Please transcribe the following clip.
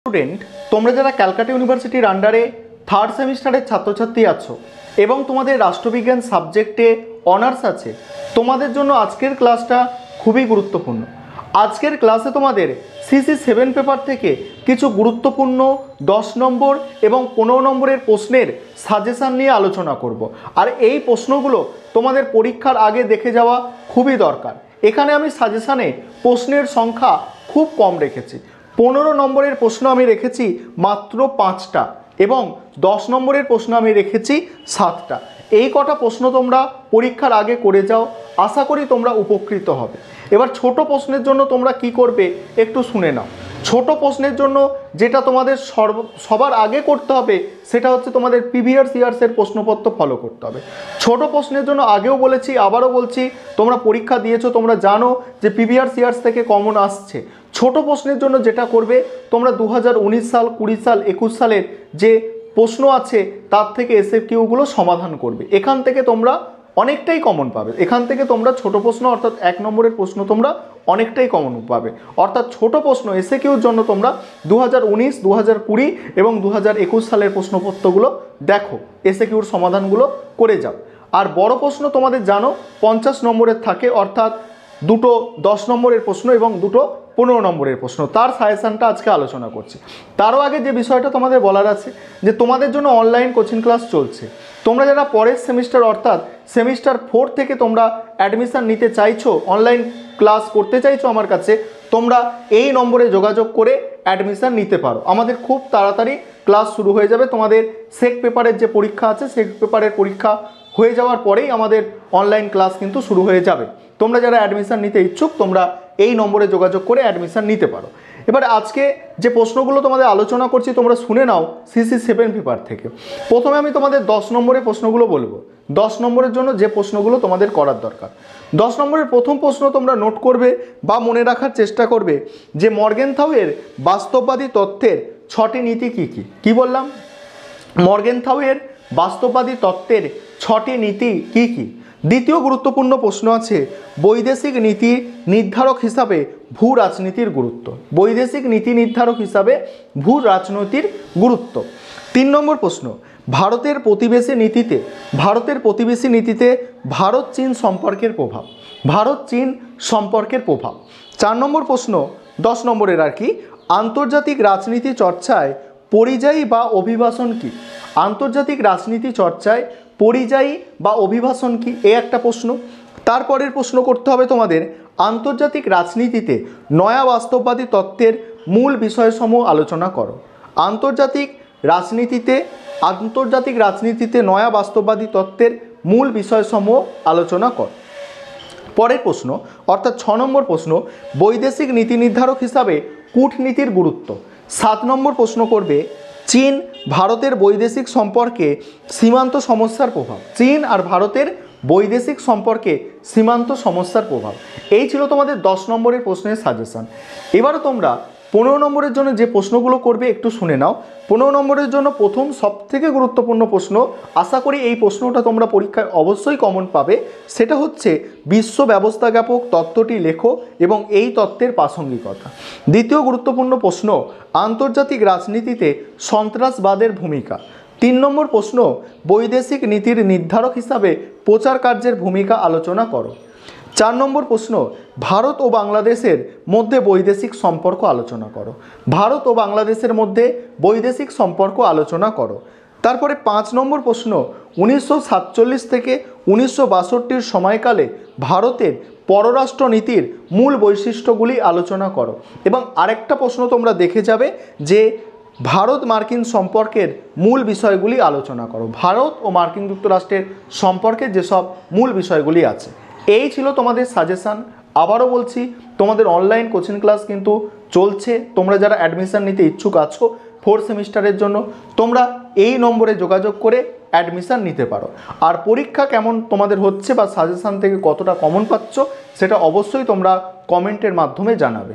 Student, তোমরা যারা ক্যালকাটা ইউনিভার্সিটির আন্ডারে থার্ড সেমিস্টারের ছাত্রছাত্রী আছো এবং তোমাদের রাষ্ট্রবিজ্ঞান সাবজেক্টে অনার্স আছে, তোমাদের জন্য আজকের ক্লাসটা খুবই গুরুত্বপূর্ণ। আজকের ক্লাসে তোমাদের সিসি 7 পেপার থেকে কিছু গুরুত্বপূর্ণ 10 নম্বর এবং 15 নম্বরের প্রশ্নের সাজেশান নিয়ে আলোচনা করব। আর এই প্রশ্নগুলো তোমাদের পরীক্ষার আগে দেখে যাওয়া খুবই দরকার। এখানে আমি সাজেশানে প্রশ্নের সংখ্যা খুব কম রেখেছি। 15 নম্বরের প্রশ্ন আমি রেখেছি মাত্র 5টা এবং 10 নম্বরের প্রশ্ন আমি রেখেছি 7টা। এই কটা প্রশ্ন তোমরা পরীক্ষার আগে করে যাও, আশা করি তোমরা উপকৃত হবে। এবার ছোট প্রশ্নের জন্য তোমরা কি করবে একটু শুনে নাও। ছোট প্রশ্নের জন্য যেটা তোমাদের সবার আগে করতে হবে সেটা হচ্ছে তোমাদের প্রিভিয়াস ইয়ার্সের প্রশ্নপত্র ফলো করতে হবে। ছোট প্রশ্নের জন্য আগেও বলেছি, আবারও বলছি, তোমরা পরীক্ষা দিয়েছো, তোমরা জানো যে প্রিভিয়াস ইয়ার্স থেকে কমন আসছে। ছোট প্রশ্নের জন্য যেটা করবে, তোমরা 2019 সাল, 20 সাল, 21 সালের যে প্রশ্ন আছে তার থেকে এসএকিউগুলো সমাধান করবে। এখান থেকে তোমরা অনেকটাই কমন পাবে। এখান থেকে তোমরা ছোট প্রশ্ন অর্থাৎ 1 নম্বরের প্রশ্ন তোমরা অনেকটাই কমন পাবে। অর্থাৎ ছোট প্রশ্ন এসএকিউর জন্য তোমরা 2019, 2020 এবং 2021 সালের প্রশ্নপত্রগুলো দেখো, এসএকিউর সমাধানগুলো করে যাও। আর বড় প্রশ্ন তোমাদের জানো 50 নম্বরের থাকে, অর্থাৎ দুটো 10 নম্বরের প্রশ্ন এবং দুটো 15 নম্বরের প্রশ্ন। তার সাজেশানটা আজকে আলোচনা করছি। তারও আগে যে বিষয়টা তোমাদের বলার আছে যে তোমাদের জন্য অনলাইন কোচিং ক্লাস চলছে। তোমরা যারা পরের সেমিস্টার অর্থাৎ সেমিস্টার 4 থেকে তোমরা অ্যাডমিশান নিতে চাইছো, অনলাইন ক্লাস করতে চাইছো আমার কাছে, তোমরা এই নম্বরে যোগাযোগ করে অ্যাডমিশান নিতে পারো। আমাদের খুব তাড়াতাড়ি ক্লাস শুরু হয়ে যাবে। তোমাদের সেক পেপারের যে পরীক্ষা আছে, সেক পেপারের পরীক্ষা হয়ে যাওয়ার পরেই আমাদের অনলাইন ক্লাস কিন্তু শুরু হয়ে যাবে। তোমরা যারা অ্যাডমিশান নিতে ইচ্ছুক তোমরা এই নম্বরে যোগাযোগ করে অ্যাডমিশান নিতে পারো। এবার আজকে যে প্রশ্নগুলো তোমাদের আলোচনা করছি তোমরা শুনে নাও সিসি 7 পেপার থেকে। প্রথমে আমি তোমাদের 10 নম্বরের প্রশ্নগুলো বলবো। 10 নম্বরের জন্য যে প্রশ্নগুলো তোমাদের করার দরকার। 10 নম্বরের প্রথম প্রশ্ন তোমরা নোট করবে বা মনে রাখার চেষ্টা করবে যে মর্গেনথাউয়ের বাস্তববাদী তত্ত্বের 6টি নীতি কী কী। কী বললাম? মর্গেনথাউয়ের বাস্তববাদী তত্ত্বের 6টি নীতি কী কী। দ্বিতীয় গুরুত্বপূর্ণ প্রশ্ন আছে বৈদেশিক নীতি নির্ধারক হিসাবে ভূ রাজনীতির গুরুত্ব। বৈদেশিক নীতি নির্ধারক হিসাবে ভূ রাজনীতির গুরুত্ব। 3 নম্বর প্রশ্ন ভারতের প্রতিবেশী নীতিতে ভারত চীন সম্পর্কের প্রভাব। ভারত চীন সম্পর্কের প্রভাব। 4 নম্বর প্রশ্ন 10 নম্বরের আর কি, আন্তর্জাতিক রাজনীতি চর্চায় পরিযায়ী বা অভিবাসন কী। আন্তর্জাতিক রাজনীতি চর্চায় পরিযায়ী বা অভিবাসন কি, এ একটা প্রশ্ন। তারপরের প্রশ্ন করতে হবে তোমাদের আন্তর্জাতিক রাজনীতিতে নয়া বাস্তববাদী তত্ত্বের মূল বিষয়সমূহ আলোচনা করো। আন্তর্জাতিক রাজনীতিতে নয়া বাস্তববাদী তত্ত্বের মূল বিষয়সমূহ আলোচনা কর। পরের প্রশ্ন অর্থাৎ 6 নম্বর প্রশ্ন বৈদেশিক নীতি নির্ধারক হিসাবে কূটনীতির গুরুত্ব। 7 নম্বর প্রশ্ন করবে চীন ভারতের বৈদেশিক সম্পর্কে সীমান্ত সমস্যার প্রভাব। চীন আর ভারতের বৈদেশিক সম্পর্কে সীমান্ত সমস্যার প্রভাব। এই ছিল তোমাদের 10 নম্বরের প্রশ্নের সাজেশান। এবারে তোমরা 15 নম্বরের জন্য যে প্রশ্নগুলো করবে একটু শুনে নাও। 15 নম্বরের জন্য প্রথম সবথেকে গুরুত্বপূর্ণ প্রশ্ন, আশা করি এই প্রশ্নটা তোমরা পরীক্ষায় অবশ্যই কমন পাবে, সেটা হচ্ছে বিশ্ব ব্যবস্থাজ্ঞাপক তত্ত্বটি লেখো এবং এই তত্ত্বের প্রাসঙ্গিকতা। দ্বিতীয় গুরুত্বপূর্ণ প্রশ্ন আন্তর্জাতিক রাজনীতিতে সন্ত্রাসবাদের ভূমিকা। 3 নম্বর প্রশ্ন বৈদেশিক নীতির নির্ধারক হিসাবে প্রচার কার্যের ভূমিকা আলোচনা করো। 4 নম্বর প্রশ্ন ভারত ও বাংলাদেশের মধ্যে বৈদেশিক সম্পর্ক আলোচনা করো। ভারত ও বাংলাদেশের মধ্যে বৈদেশিক সম্পর্ক আলোচনা করো। তারপরে 5 নম্বর প্রশ্ন 1947 থেকে 1962 সময়কালে ভারতের পররাষ্ট্র নীতির মূল বৈশিষ্ট্যগুলি আলোচনা করো। এবং আরেকটা প্রশ্ন তোমরা দেখে যাবে যে ভারত মার্কিন সম্পর্কের মূল বিষয়গুলি আলোচনা করো। ভারত ও মার্কিন যুক্তরাষ্ট্রের সম্পর্কে যেসব মূল বিষয়গুলি আছে। এই ছিল তোমাদের সাজেশান। আবারও বলছি তোমাদের অনলাইন কোচিং ক্লাস কিন্তু চলছে। তোমরা যারা অ্যাডমিশান নিতে ইচ্ছুক আছো 4 সেমিস্টারের জন্য তোমরা এই নম্বরে যোগাযোগ করে অ্যাডমিশান নিতে পারো। আর পরীক্ষা কেমন তোমাদের হচ্ছে বা সাজেশান থেকে কতটা কমন পাচ্ছ সেটা অবশ্যই তোমরা কমেন্টের মাধ্যমে জানাবে।